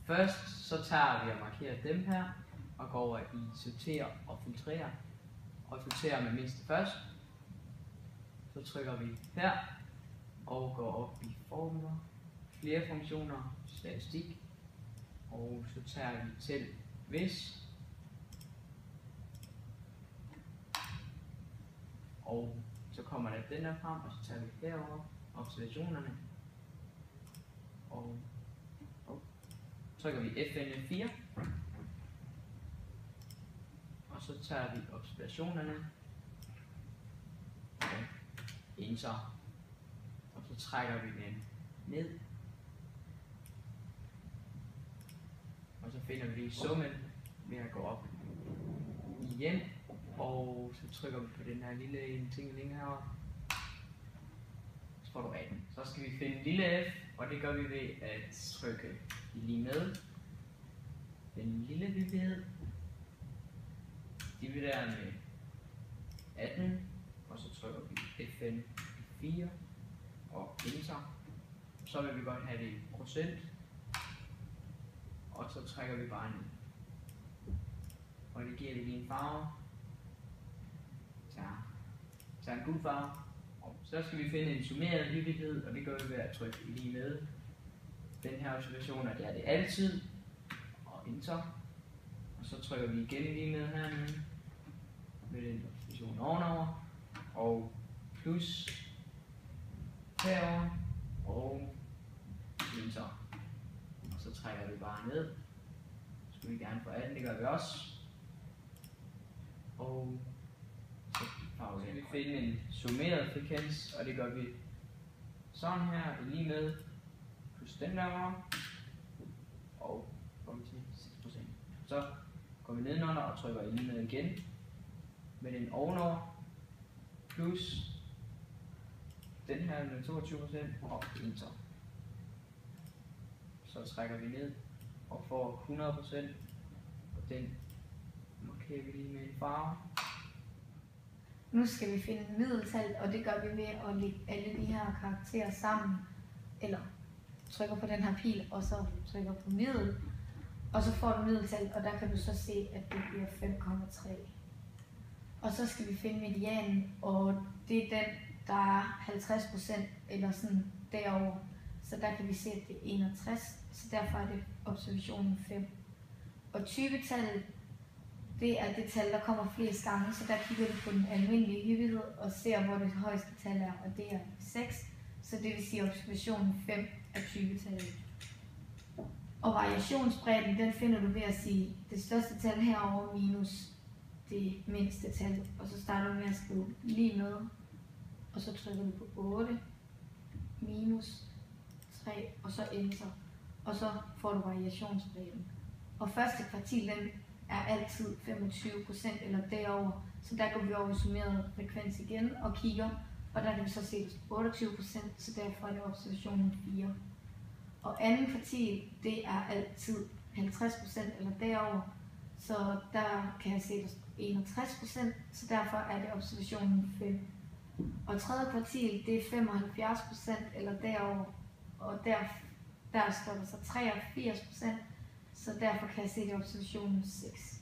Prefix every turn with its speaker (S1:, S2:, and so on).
S1: Først så tager vi og markerer dem her, og går over i sortere og filtrere, og filtrerer med mindste først. Så trykker vi her, og går op i formler, flere funktioner, statistik, og så tager vi til hvis, og så kommer der den der frem, og så tager vi herover observationerne, og trykker vi FN4, og så tager vi observationerne, og enter, og så trækker vi den ned, og så finder vi summen ved at gå op igen, og så trykker vi på den her lille ting herovre, så får du 18. Så skal vi finde lille f, og det gør vi ved at trykke lige med den lille vidighed, dividerer med 18, og så trykker vi FN4 og enter. Så vil vi godt have det i procent, og så trækker vi bare ned, og det giver det lige en farve. Så en gul farve. Og så skal vi finde en summeret hyppighed, og det gør vi ved at trykke lige med den her observation, og det er det altid, og enter. Og så trykker vi igen lige med hernede med den observation ovenover, og plus herover, og enter. Og så trækker vi bare ned. Så skal vi gerne få 18, det gør vi også. Og så skal vi finde en summeret frekvens, og det gør vi sådan her, lige med plus den der, og kommer til 6%. Så går vi nedenunder og trykker lige med igen med den ovenover, plus den her med 22% og enter. Så trækker vi ned og får 100%, og den markerer vi lige med en farve.
S2: Nu skal vi finde middeltal, og det gør vi ved at lægge alle de her karakterer sammen, eller trykker på den her pil, og så trykker på middel, og så får du middeltal, og der kan du så se, at det bliver 5,3. Og så skal vi finde medianen, og det er den, der er 50% eller sådan derover. Så der kan vi se, at det er 61, så derfor er det observationen 5. Og 20-tallet, det er det tal, der kommer flest gange, så der kigger du på den almindelige hyppighed og ser, hvor det højeste tal er, og det er 6. Så det vil sige, at observationen 5 er 20-tallet. Og variationsbredden, den finder du ved at sige det største tal herover minus det mindste tal. Og så starter du med at skrive lige med, og så trykker du på 8, minus 3, og så enter. Og så får du variationsbredden. Og første kvartil, den er altid 25% eller derover, så der går vi over i summeret frekvens igen og kigger, og der kan vi så se 28%, så derfor er det observationen 4. Og anden kvartil, det er altid 50% eller derover, så der kan jeg se 61%, så derfor er det observationen 5. Og tredje kvartil, det er 75% eller derover, og der står der så 83%, så derfor kan jeg se det observationen 6.